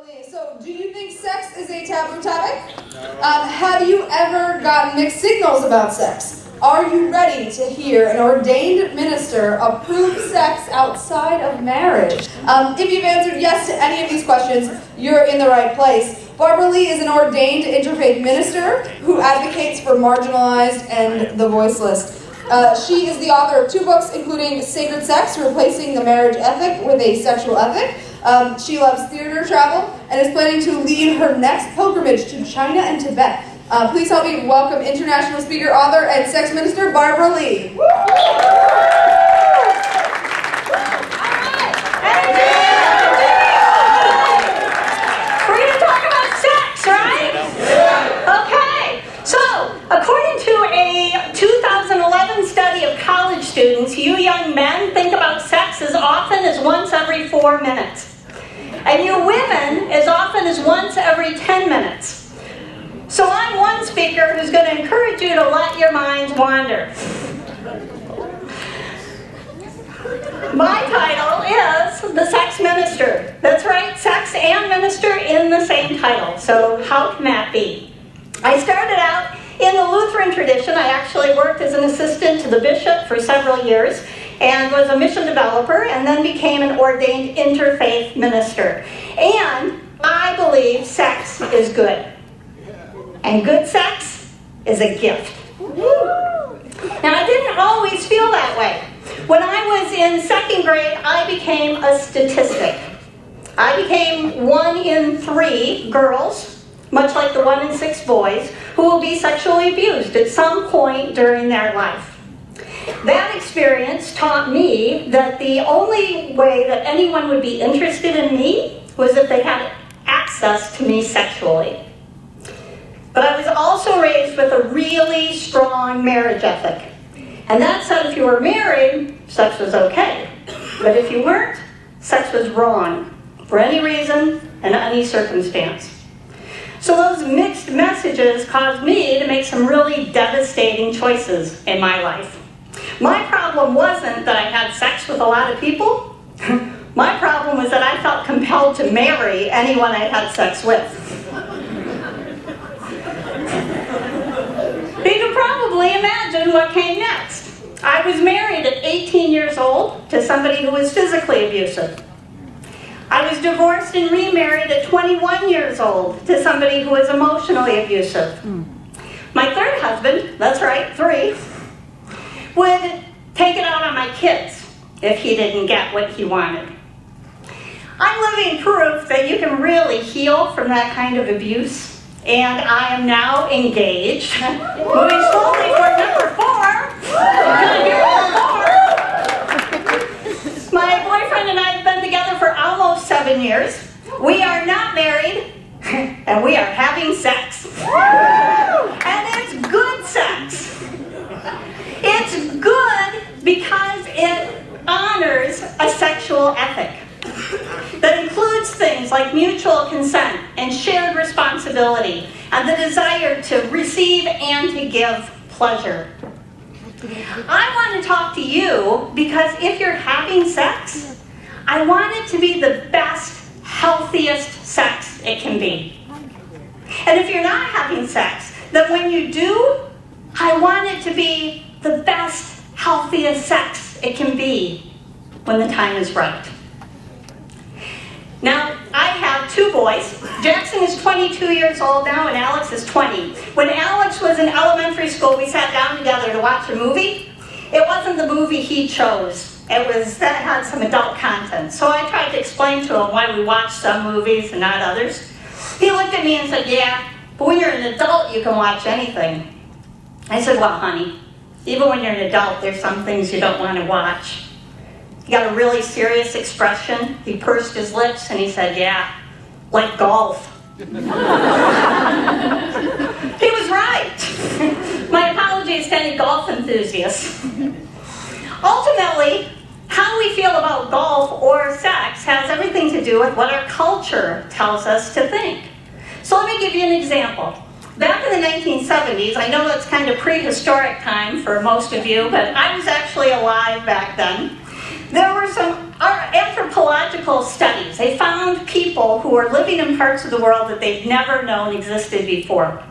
Beverly, so do you think sex is a taboo topic? Have you ever gotten mixed signals about sex? Are you ready to hear an ordained minister approve sex outside of marriage? If you've answered yes to any of these questions, you're in the right place. Barbara Lee is an ordained interfaith minister who advocates for marginalized and the voiceless. She is the author of 2 books, including Sacred Sex, Replacing the Marriage Ethic with a Sexual Ethic. She loves theater travel and is planning to lead her next pilgrimage to China and Tibet. Please help me welcome international speaker, author, and sex minister, Barbara Lee. We're going to talk about sex, right? Okay. So, according to a 2011 study of college students, you young men think about sex as often as once every 4 minutes. And you women as often as once every 10 minutes. So I'm one speaker who's going to encourage you to let your minds wander. My title is the Sex Minister. That's right, sex and minister in the same title. So how can that be? I started out in the Lutheran tradition. I actually worked as an assistant to the bishop for several years and was a mission developer and then became an ordained interfaith minister. And I believe sex is good. And good sex is a gift. Now, I didn't always feel that way. When I was in 2nd grade, I became a statistic. I became 1 in 3 girls, much like the 1 in 6 boys, who will be sexually abused at some point during their life. That experience taught me that the only way that anyone would be interested in me was if they had access to me sexually. But I was also raised with a really strong marriage ethic. And that said, if you were married, sex was okay. But if you weren't, sex was wrong, for any reason and any circumstance. So those mixed messages caused me to make some really devastating choices in my life. My problem wasn't that I had sex with a lot of people. My problem was that I felt compelled to marry anyone I had sex with. You can probably imagine what came next. I was married at 18 years old to somebody who was physically abusive. I was divorced and remarried at 21 years old to somebody who was emotionally abusive. My 3rd husband, that's right, 3, would take it out on my kids if he didn't get what he wanted. I'm living proof that you can really heal from that kind of abuse. And I am now engaged. Moving slowly for number 4. My boyfriend and I have been together for almost 7 years. We are not married, and we are having sex. And it's good sex. It's good because it honors a sexual ethic that includes things like mutual consent and shared responsibility and the desire to receive and to give pleasure. I want to talk to you because if you're having sex, I want it to be the best, healthiest sex it can be. And if you're not having sex, then when you do, I want it to be the best, healthiest sex it can be when the time is right. Now, I have 2 boys. Jackson is 22 years old now, and Alex is 20. When Alex was in elementary school, we sat down together to watch a movie. It wasn't the movie he chose. That had some adult content. So I tried to explain to him why we watched some movies and not others. He looked at me and said, yeah, but when you're an adult, you can watch anything. I said, well, honey, even when you're an adult, there's some things you don't want to watch. He got a really serious expression. He pursed his lips and he said, yeah, like golf. He was right. My apologies to any golf enthusiasts. Ultimately, how we feel about golf or sex has everything to do with what our culture tells us to think. So let me give you an example. Back in the 1970s, I know that's kind of prehistoric time for most of you, but I was actually alive back then. There were some anthropological studies. They found people who were living in parts of the world that they'd never known existed before.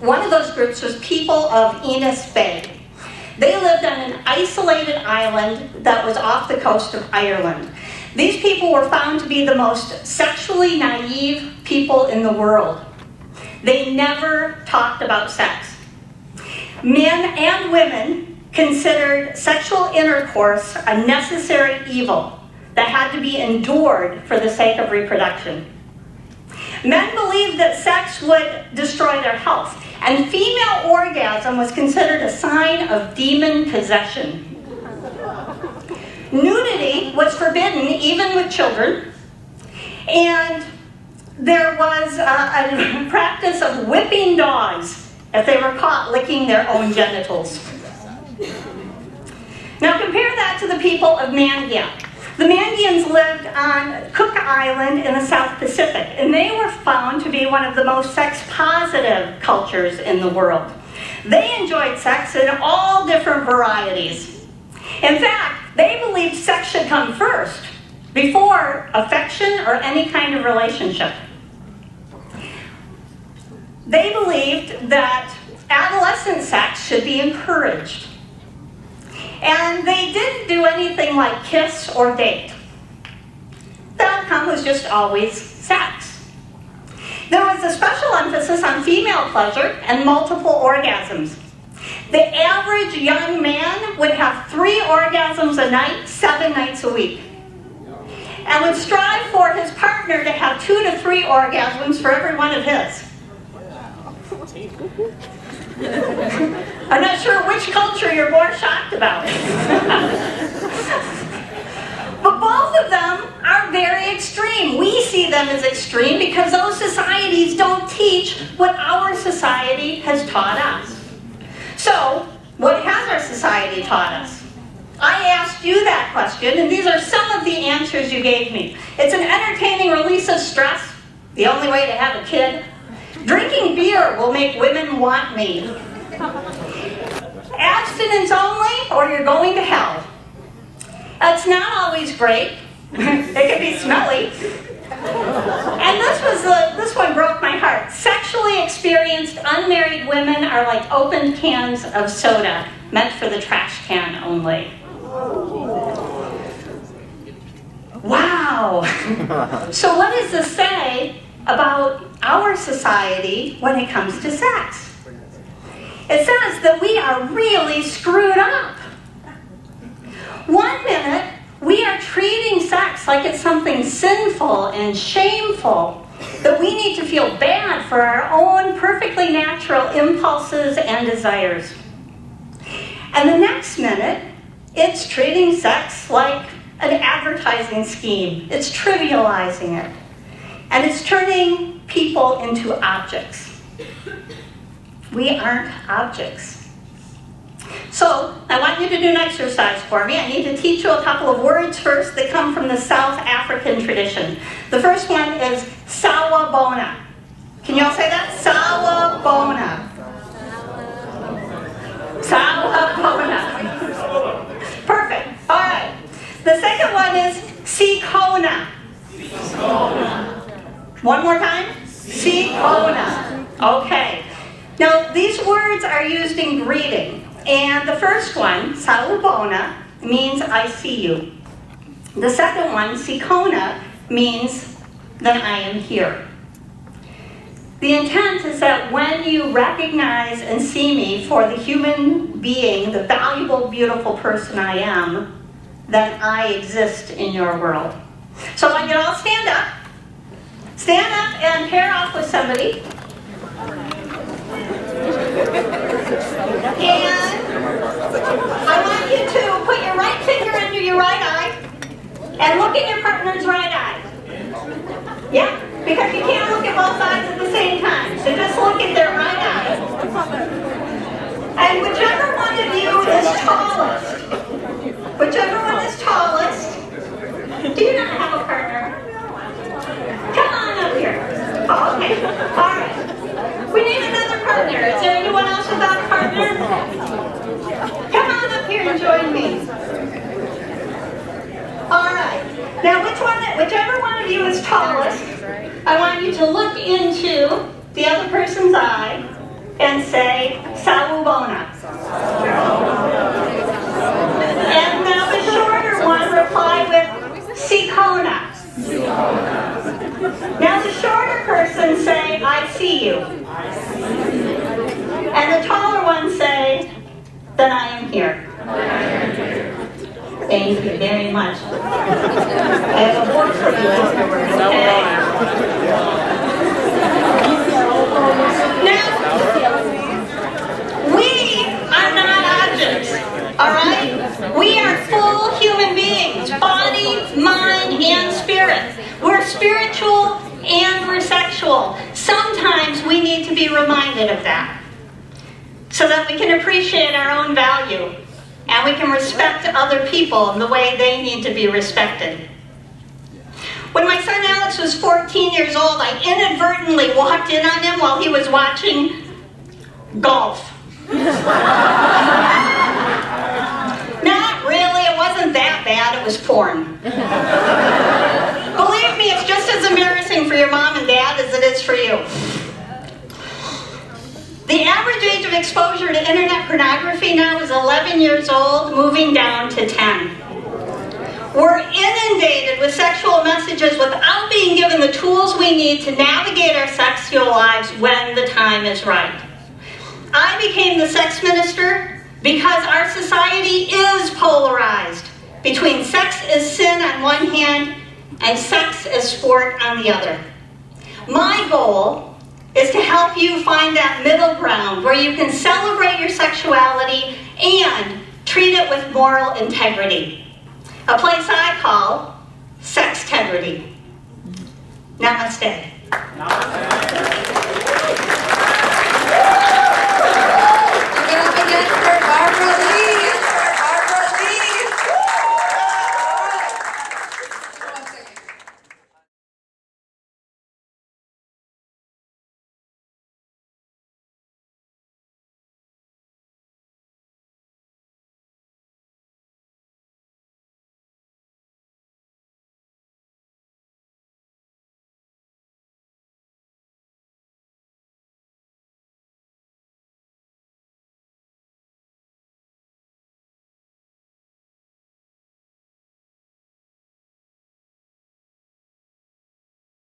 One of those groups was people of Innis Bay. They lived on an isolated island that was off the coast of Ireland. These people were found to be the most sexually naive people in the world. They never talked about sex. Men and women considered sexual intercourse a necessary evil that had to be endured for the sake of reproduction. Men believed that sex would destroy their health, and female orgasm was considered a sign of demon possession. Nudity was forbidden, even with children, and there was a practice of whipping dogs if they were caught licking their own genitals. Now compare that to the people of Mangyan. The Mangyans lived on Cook Island in the South Pacific, and they were found to be one of the most sex-positive cultures in the world. They enjoyed sex in all different varieties. In fact, they believed sex should come first, before affection or any kind of relationship. They believed that adolescent sex should be encouraged. And they didn't do anything like kiss or date. The outcome was just always sex. There was a special emphasis on female pleasure and multiple orgasms. The average young man would have 3 orgasms a night, 7 nights a week, and would strive for his partner to have 2 to 3 orgasms for every one of his. I'm not sure which culture you're more shocked about. But both of them are very extreme. We see them as extreme because those societies don't teach what our society has taught us. So, what has our society taught us? I asked you that question, and these are some of the answers you gave me. It's an entertaining release of stress, the only way to have a kid. Drinking beer will make women want me. Abstinence only, or you're going to hell. That's not always great. It can be smelly. And this one broke my heart. Sexually experienced unmarried women are like open cans of soda, meant for the trash can only. Wow. So what does this say about our society when it comes to sex? It says that we are really screwed up. 1 minute, we are treating sex like it's something sinful and shameful, that we need to feel bad for our own perfectly natural impulses and desires. And the next minute, it's treating sex like an advertising scheme. It's trivializing it. And it's turning people into objects. We aren't objects. So, I want you to do an exercise for me. I need to teach you a couple of words first that come from the South African tradition. The first one is sawubona. Can you all say that? Sawubona. Sawubona. Perfect. All right. The second one is sikona. One more time. Sikona. Okay. Now, these words are used in greeting. And the first one, sawubona, means I see you. The second one, sikona, means that I am here. The intent is that when you recognize and see me for the human being, the valuable, beautiful person I am, then I exist in your world. So I want you to all stand up. Stand up and pair off with somebody. And I want you to put your right finger under your right eye and look at your partner's right eye. Yeah, because you can't look at both eyes at the same time. So just look at their right eye. And whichever one of you is tallest, do you not have a partner? Come on up here. Oh, okay. All right. We need another partner. Is there anyone else without a partner? Come on up here and join me. All right. Now, whichever one of you is tallest, I want you to look into the other person's eye and say, Sawubona. And now the shorter one, reply with, Sikona. Now the shorter person say, I see you. And the taller one say, then I am here. Thank you very much. I have a board for you afterwards, okay? Now, we are not objects, all right? We are full human beings, body, mind, and spirit. We're spiritual and we're sexual. Sometimes we need to be reminded of that so that we can appreciate our own value and we can respect other people in the way they need to be respected. When my son Alex was 14 years old, I inadvertently walked in on him while he was watching golf. Not really, it wasn't that bad, it was porn. Believe me, it's just as embarrassing for your mom and dad as it is for you. The average age of exposure to internet pornography now is 11 years old, moving down to 10. We're inundated with sexual messages without being given the tools we need to navigate our sexual lives when the time is right. I became the sex minister because our society is polarized between sex as sin on one hand and sex as sport on the other. My goal is to help you find that middle ground where you can celebrate your sexuality and treat it with moral integrity. A place I call Sextegrity. Namaste.